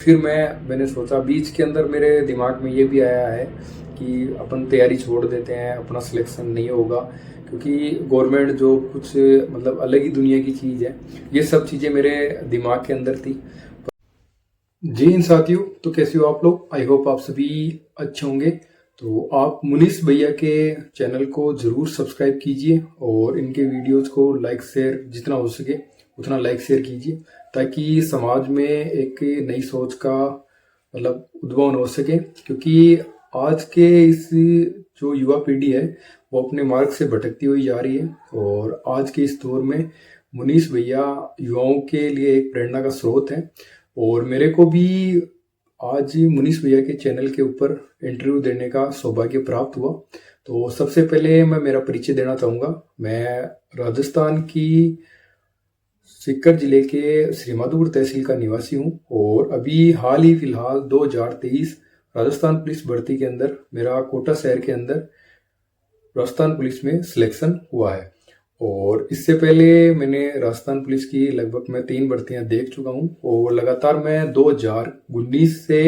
फिर मैंने सोचा बीच के अंदर मेरे दिमाग में ये भी आया है कि अपन तैयारी छोड़ देते हैं, अपना सिलेक्शन नहीं होगा क्योंकि गवर्नमेंट जॉब कुछ मतलब अलग ही दुनिया की चीज़ है। ये सब चीज़ें मेरे दिमाग के अंदर थी। जी इन साथियों, तो कैसे हो आप लोग? आई होप आप सभी अच्छे होंगे। तो आप मुनीस भैया के चैनल को ज़रूर सब्सक्राइब कीजिए और इनके वीडियोस को लाइक शेयर जितना हो सके उतना लाइक शेयर कीजिए, ताकि समाज में एक नई सोच का मतलब उद्भवन हो सके। क्योंकि आज के इस जो युवा पीढ़ी है वो अपने मार्ग से भटकती हुई जा रही है, और आज के इस दौर में मुनीस भैया युवाओं के लिए एक प्रेरणा का स्रोत है। और मेरे को भी आज मुनीस भैया के चैनल के ऊपर इंटरव्यू देने का सौभाग्य प्राप्त हुआ। तो सबसे पहले मैं मेरा परिचय देना चाहूँगा। मैं राजस्थान की सीकर जिले के श्रीमाधोपुर तहसील का निवासी हूँ, और अभी हाल ही फिलहाल 2023 राजस्थान पुलिस भर्ती के अंदर मेरा कोटा शहर के अंदर राजस्थान पुलिस में सिलेक्शन हुआ है। और इससे पहले मैंने राजस्थान पुलिस की लगभग मैं 3 भर्तियां देख चुका हूं, और लगातार मैं 2019 से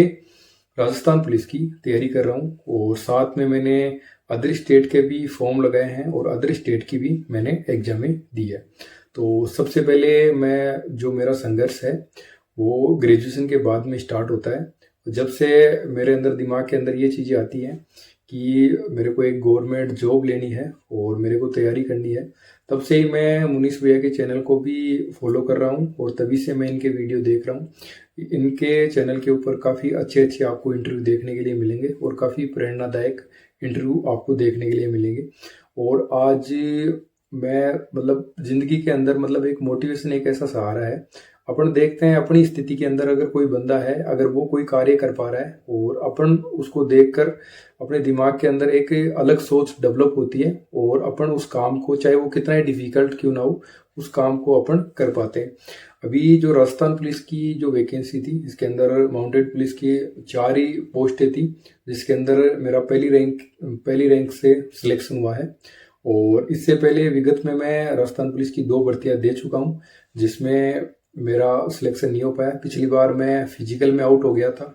राजस्थान पुलिस की तैयारी कर रहा हूं। और साथ में मैंने अदर स्टेट के भी फॉर्म लगाए हैं और अदर स्टेट की भी मैंने एग्जामें दी है। तो सबसे पहले मैं जो मेरा संघर्ष है वो ग्रेजुएशन के बाद में स्टार्ट होता है। जब से मेरे अंदर दिमाग के अंदर ये चीज़ें आती हैं कि मेरे को एक गवर्नमेंट जॉब लेनी है और मेरे को तैयारी करनी है, तब से ही मैं मुनीस भैया के चैनल को भी फॉलो कर रहा हूँ, और तभी से मैं इनके वीडियो देख रहा हूँ। इनके चैनल के ऊपर काफ़ी अच्छे अच्छे आपको इंटरव्यू देखने के लिए मिलेंगे, और काफ़ी प्रेरणादायक इंटरव्यू आपको देखने के लिए मिलेंगे। और आज मैं मतलब जिंदगी के अंदर मतलब एक मोटिवेशन एक ऐसा सहारा है। अपन देखते हैं अपनी स्थिति के अंदर अगर कोई बंदा है, अगर वो कोई कार्य कर पा रहा है, और अपन उसको देखकर अपने दिमाग के अंदर एक अलग सोच डेवलप होती है, और अपन उस काम को चाहे वो कितना ही डिफिकल्ट क्यों ना हो उस काम को अपन कर पाते हैं। अभी जो राजस्थान पुलिस की जो वैकेंसी थी, इसके अंदर माउंटेड पुलिस की 4 ही पोस्टें थी, जिसके अंदर मेरा पहली रैंक से सिलेक्शन हुआ है। और इससे पहले विगत में मैं राजस्थान पुलिस की 2 भर्तियां दे चुका हूं, जिसमें मेरा सिलेक्शन नहीं हो पाया। पिछली बार मैं फिजिकल में आउट हो गया था।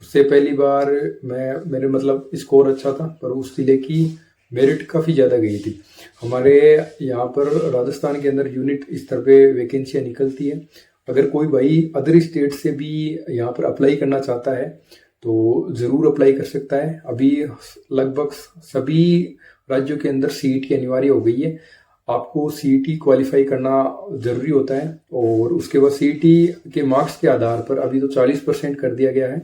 उससे पहली बार मेरे मतलब स्कोर अच्छा था, पर उस जिले की मेरिट काफ़ी ज़्यादा गई थी। हमारे यहाँ पर राजस्थान के अंदर यूनिट स्तर पे वैकेंसियाँ निकलती है। अगर कोई भाई अदर स्टेट से भी यहाँ पर अप्लाई करना चाहता है तो ज़रूर अप्लाई कर सकता है। अभी लगभग सभी राज्यों के अंदर सीईटी अनिवार्य हो गई है। आपको सीईटी क्वालिफाई करना ज़रूरी होता है, और उसके बाद सीईटी के मार्क्स के आधार पर अभी तो 40% कर दिया गया है।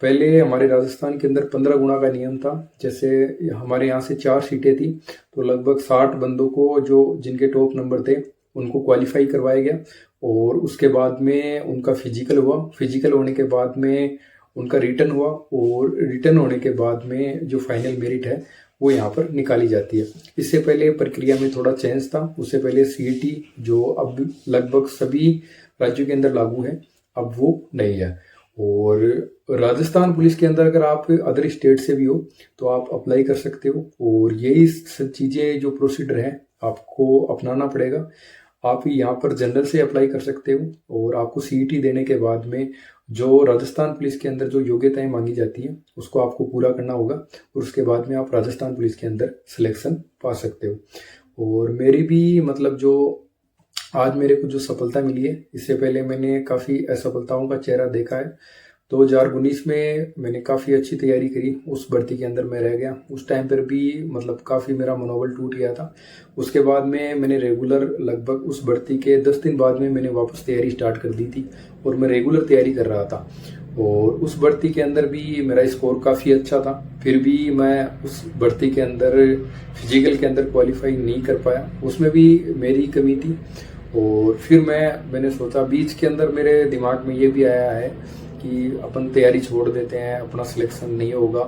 पहले हमारे राजस्थान के अंदर 15 गुना का नियम था। जैसे हमारे यहाँ से 4 सीटें थी, तो लगभग 60 बंदों को जो जिनके टॉप नंबर थे उनको क्वालिफाई करवाया गया, और उसके बाद में उनका फिजिकल हुआ। फिजिकल होने के बाद में उनका रिटर्न हुआ, और रिटर्न होने के बाद में जो फाइनल मेरिट है वो यहाँ पर निकाली जाती है। इससे पहले प्रक्रिया में थोड़ा चेंज था। उससे पहले सीईटी जो अब लगभग सभी राज्यों के अंदर लागू है, अब वो नहीं है। और राजस्थान पुलिस के अंदर अगर आप अदर स्टेट से भी हो तो आप अप्लाई कर सकते हो, और यही सब चीज़ें जो प्रोसीडर है आपको अपनाना पड़ेगा। आप यहाँ पर जनरल से अप्लाई कर सकते हो, और आपको सीईटी देने के बाद में जो राजस्थान पुलिस के अंदर जो योग्यताएं मांगी जाती हैं उसको आपको पूरा करना होगा, और उसके बाद में आप राजस्थान पुलिस के अंदर सिलेक्शन पा सकते हो। और मेरी भी मतलब जो आज मेरे को जो सफलता मिली है, इससे पहले मैंने काफ़ी असफलताओं का चेहरा देखा है। 2019 में मैंने काफ़ी अच्छी तैयारी करी, उस भर्ती के अंदर मैं रह गया। उस टाइम पर भी मतलब काफ़ी मेरा मनोबल टूट गया था। उसके बाद में मैंने रेगुलर लगभग उस भर्ती के 10 दिन बाद में मैंने वापस तैयारी स्टार्ट कर दी थी, और मैं रेगुलर तैयारी कर रहा था। और उस भर्ती के अंदर भी मेरा स्कोर काफ़ी अच्छा था, फिर भी मैं उस भर्ती के अंदर फिजिकल के अंदर क्वालिफाई नहीं कर पाया। उसमें भी मेरी कमी थी। और फिर मैंने सोचा बीच के अंदर मेरे दिमाग में ये भी आया है कि अपन तैयारी छोड़ देते हैं, अपना सिलेक्शन नहीं होगा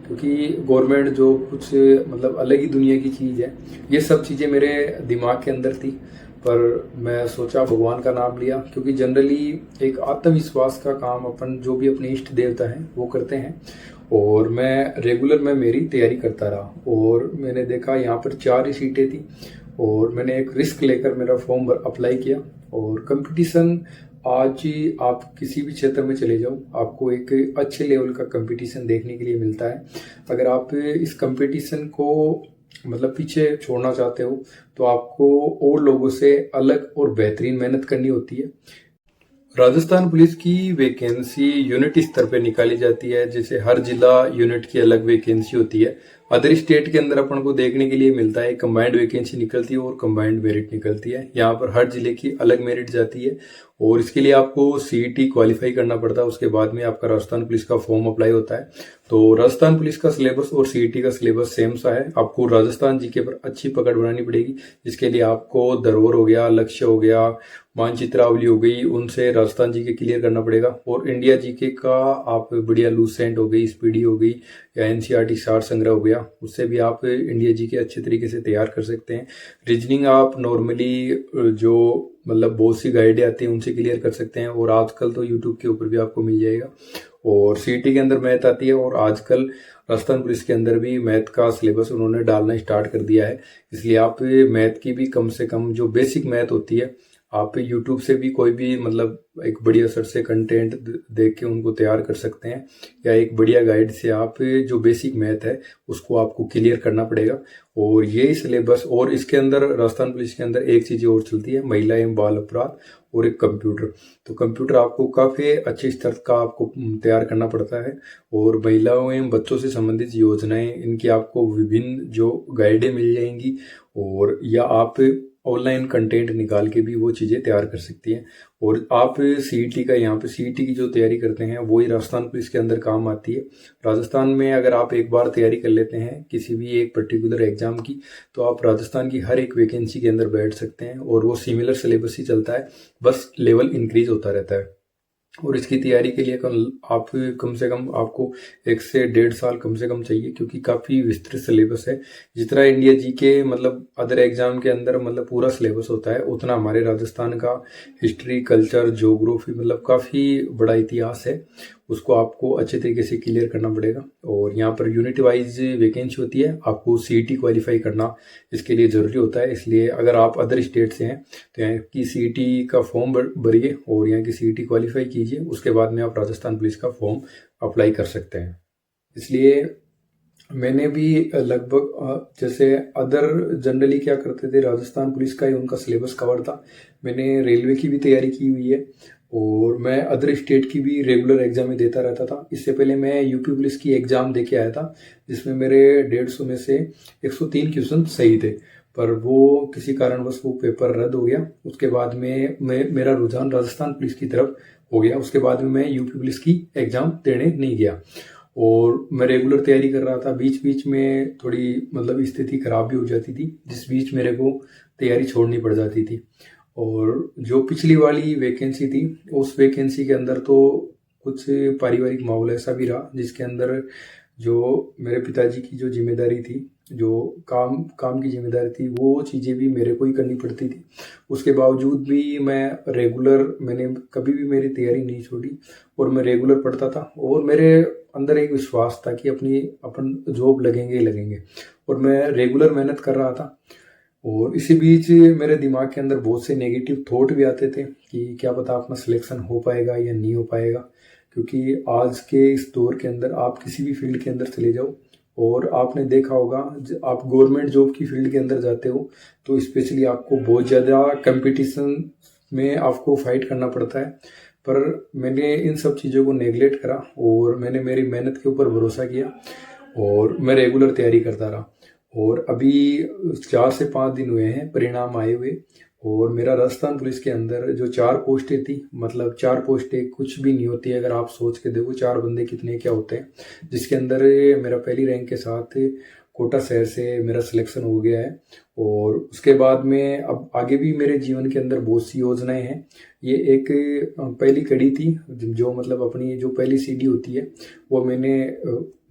क्योंकि गवर्नमेंट जो कुछ मतलब अलग ही दुनिया की चीज़ है। ये सब चीज़ें मेरे दिमाग के अंदर थी, पर मैं सोचा भगवान का नाम लिया, क्योंकि जनरली एक आत्मविश्वास का काम अपन जो भी अपने इष्ट देवता हैं वो करते हैं। और मैं रेगुलर मेरी तैयारी करता रहा, और मैंने देखा यहाँ पर 4 ही सीटें थी, और मैंने एक रिस्क लेकर मेरा फॉर्म अप्लाई किया। और कंपटीशन आज ही आप किसी भी क्षेत्र में चले जाओ, आपको एक अच्छे लेवल का कंपटीशन देखने के लिए मिलता है। अगर आप इस कंपटीशन को मतलब पीछे छोड़ना चाहते हो तो आपको और लोगों से अलग और बेहतरीन मेहनत करनी होती है। राजस्थान पुलिस की वैकेंसी यूनिट स्तर पे निकाली जाती है, जैसे हर जिला यूनिट की अलग वैकेंसी होती है। अदर स्टेट के अंदर अपन को देखने के लिए मिलता है कंबाइंड वैकेंसी निकलती है और कंबाइंड मेरिट निकलती है। यहाँ पर हर जिले की अलग मेरिट जाती है और इसके लिए आपको सीईटी क्वालिफाई करना पड़ता है। उसके बाद में आपका राजस्थान पुलिस का फॉर्म अप्लाई होता है। तो राजस्थान पुलिस का सिलेबस और सीईटी का सिलेबस सेम सा है। आपको राजस्थान जीके पर अच्छी पकड़ बनानी पड़ेगी, जिसके लिए आपको धरोहर हो गया, लक्ष्य हो गया, मानचित्रावली हो गई, उनसे राजस्थान जीके क्लियर करना पड़ेगा। और इंडिया जीके का आप बढ़िया लूसेंट हो गई, स्पीडी हो गई या एनसीईआरटी सार संग्रह हो गया, उससे भी आप इंडिया जीके अच्छे तरीके से तैयार कर सकते हैं। रीजनिंग आप नॉर्मली जो मतलब बहुत सी गाइडें आती हैं उनसे क्लियर कर सकते हैं और आजकल तो यूट्यूब के ऊपर भी आपको मिल जाएगा। और सीईटी के अंदर मैथ आती है और आजकल राजस्थान पुलिस के अंदर भी मैथ का सिलेबस उन्होंने डालना स्टार्ट कर दिया है। इसलिए आप मैथ की भी कम से कम जो बेसिक मैथ होती है, आप यूट्यूब से भी कोई भी मतलब एक बढ़िया सर से कंटेंट देख के उनको तैयार कर सकते हैं, या एक बढ़िया गाइड से आप जो बेसिक मैथ है उसको आपको क्लियर करना पड़ेगा। और यही सिलेबस, और इसके अंदर राजस्थान पुलिस के अंदर एक चीज़ और चलती है, महिला एवं बाल अपराध और एक कंप्यूटर। तो कंप्यूटर आपको काफ़ी अच्छे स्तर का आपको तैयार करना पड़ता है। और महिलाओं एवं बच्चों से संबंधित योजनाएं, इनकी आपको विभिन्न जो गाइडें मिल जाएंगी, और या आप ऑनलाइन कंटेंट निकाल के भी वो चीज़ें तैयार कर सकती हैं। और आप सीईटी का, यहाँ पे सीईटी की जो तैयारी करते हैं वही राजस्थान पुलिस के अंदर काम आती है। राजस्थान में अगर आप एक बार तैयारी कर लेते हैं किसी भी एक पर्टिकुलर एग्जाम की, तो आप राजस्थान की हर एक वैकेंसी के अंदर बैठ सकते हैं। और वो सिमिलर सिलेबस ही चलता है, बस लेवल इंक्रीज होता रहता है। और इसकी तैयारी के लिए आप कम से कम आपको 1 से 1.5 साल कम से कम चाहिए, क्योंकि काफ़ी विस्तृत सिलेबस है। जितना इंडिया जीके मतलब अदर एग्जाम के अंदर मतलब पूरा सिलेबस होता है, उतना हमारे राजस्थान का हिस्ट्री, कल्चर, ज्योग्राफी मतलब काफ़ी बड़ा इतिहास है, उसको आपको अच्छे तरीके से क्लियर करना पड़ेगा। और यहाँ पर यूनिट वाइज वैकेंसी होती है, आपको सीईटी क्वालिफाई करना इसके लिए ज़रूरी होता है। इसलिए अगर आप अदर स्टेट से हैं तो यहाँ की सीईटी का फॉर्म भरिए और यहाँ की सीईटी क्वालिफाई कीजिए, उसके बाद में आप राजस्थान पुलिस का फॉर्म अप्लाई कर सकते हैं। इसलिए मैंने भी लगभग जैसे अदर जनरली क्या करते थे, राजस्थान पुलिस का ही उनका सिलेबस कवर था। मैंने रेलवे की भी तैयारी की हुई है और मैं अदर स्टेट की भी रेगुलर एग्जाम ही देता रहता था। इससे पहले मैं यूपी पुलिस की एग्जाम दे के आया था, जिसमें मेरे 150 में से 103 क्वेश्चन सही थे, पर वो किसी कारणवश वो पेपर रद्द हो गया। उसके बाद में मेरा रुझान राजस्थान पुलिस की तरफ हो गया। उसके बाद में मैं यूपी पुलिस की एग्जाम देने नहीं गया और मैं रेगुलर तैयारी कर रहा था। बीच बीच में थोड़ी मतलब स्थिति खराब भी हो जाती थी, जिस बीच मेरे को तैयारी छोड़नी पड़ जाती थी। और जो पिछली वाली वैकेंसी थी, उस वैकेंसी के अंदर तो कुछ पारिवारिक माहौल ऐसा भी रहा जिसके अंदर जो मेरे पिताजी की जो जिम्मेदारी थी, जो काम की जिम्मेदारी थी, वो चीज़ें भी मेरे को ही करनी पड़ती थी। उसके बावजूद भी मैंने कभी भी मेरी तैयारी नहीं छोड़ी और मैं रेगुलर पढ़ता था। और मेरे अंदर एक विश्वास था कि अपन जॉब लगेंगे ही लगेंगे, और मैं रेगुलर मेहनत कर रहा था। और इसी बीच मेरे दिमाग के अंदर बहुत से नेगेटिव थॉट भी आते थे कि क्या पता अपना सिलेक्शन हो पाएगा या नहीं हो पाएगा, क्योंकि आज के इस दौर के अंदर आप किसी भी फील्ड के अंदर चले जाओ और आपने देखा होगा, आप गवर्नमेंट जॉब की फील्ड के अंदर जाते हो तो स्पेशली आपको बहुत ज़्यादा कंपटीशन में आपको फाइट करना पड़ता है। पर मैंने इन सब चीज़ों को नेगलेक्ट करा और मैंने मेरी मेहनत के ऊपर भरोसा किया और मैं रेगुलर तैयारी करता रहा। और अभी 4 से 5 दिन हुए हैं परिणाम आए हुए, और मेरा राजस्थान पुलिस के अंदर जो 4 पोस्टें थी, मतलब 4 पोस्टें कुछ भी नहीं होती है। अगर आप सोच के देखो 4 बंदे कितने क्या होते हैं, जिसके अंदर मेरा पहली रैंक के साथ कोटा शहर से मेरा सिलेक्शन हो गया है। और उसके बाद में अब आगे भी मेरे जीवन के अंदर बहुत सी योजनाएं हैं। ये एक पहली कड़ी थी, जो मतलब अपनी जो पहली सीढ़ी होती है वो मैंने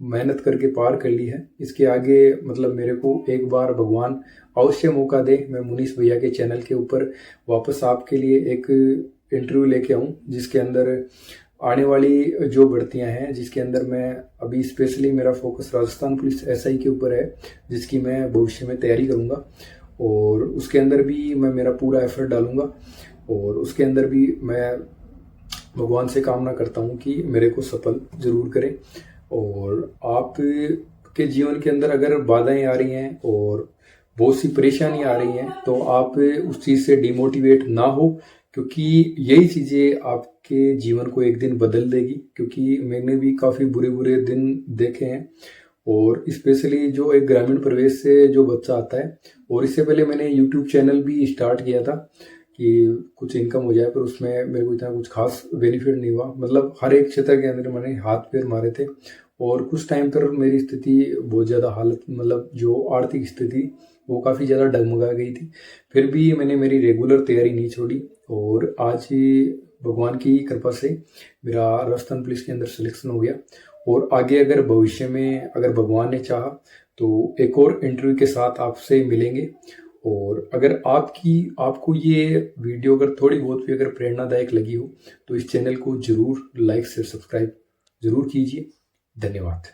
मेहनत करके पार कर ली है। इसके आगे मतलब मेरे को एक बार भगवान अवश्य मौका दे, मैं मुनीश भैया के चैनल के ऊपर वापस आपके लिए एक इंटरव्यू लेके आऊँ, जिसके अंदर आने वाली जो भर्तियां हैं, जिसके अंदर मैं अभी स्पेशली मेरा फोकस राजस्थान पुलिस एसआई के ऊपर है, जिसकी मैं भविष्य में तैयारी करूंगा। और उसके अंदर भी मैं मेरा पूरा एफर्ट डालूंगा और उसके अंदर भी मैं भगवान से कामना करता हूँ कि मेरे को सफल जरूर करें। और आप के जीवन के अंदर अगर बाधाएं आ रही हैं और बहुत सी परेशानी आ रही हैं तो आप उस चीज़ से डिमोटिवेट ना हो, क्योंकि यही चीज़ें आपके जीवन को एक दिन बदल देगी। क्योंकि मैंने भी काफ़ी बुरे बुरे दिन देखे हैं, और स्पेशली जो एक ग्रामीण परिवेश से जो बच्चा आता है, और इससे पहले मैंने यूट्यूब चैनल भी स्टार्ट किया था कि कुछ इनकम हो जाए, पर उसमें मेरे को इतना कुछ खास बेनिफिट नहीं हुआ। मतलब हर एक क्षेत्र के अंदर मैंने हाथ पैर मारे थे, और कुछ टाइम पर मेरी स्थिति बहुत ज़्यादा हालत, मतलब जो आर्थिक स्थिति वो काफ़ी ज़्यादा डगमगा गई थी। फिर भी मैंने मेरी रेगुलर तैयारी नहीं छोड़ी, और आज ही भगवान की कृपा से मेरा राजस्थान पुलिस के अंदर सिलेक्शन हो गया। और आगे अगर भविष्य में अगर भगवान ने चाहा तो एक और इंटरव्यू के साथ आपसे मिलेंगे। और अगर आपको ये वीडियो अगर थोड़ी बहुत भी अगर प्रेरणादायक लगी हो तो इस चैनल को जरूर लाइक से सब्सक्राइब जरूर कीजिए। धन्यवाद।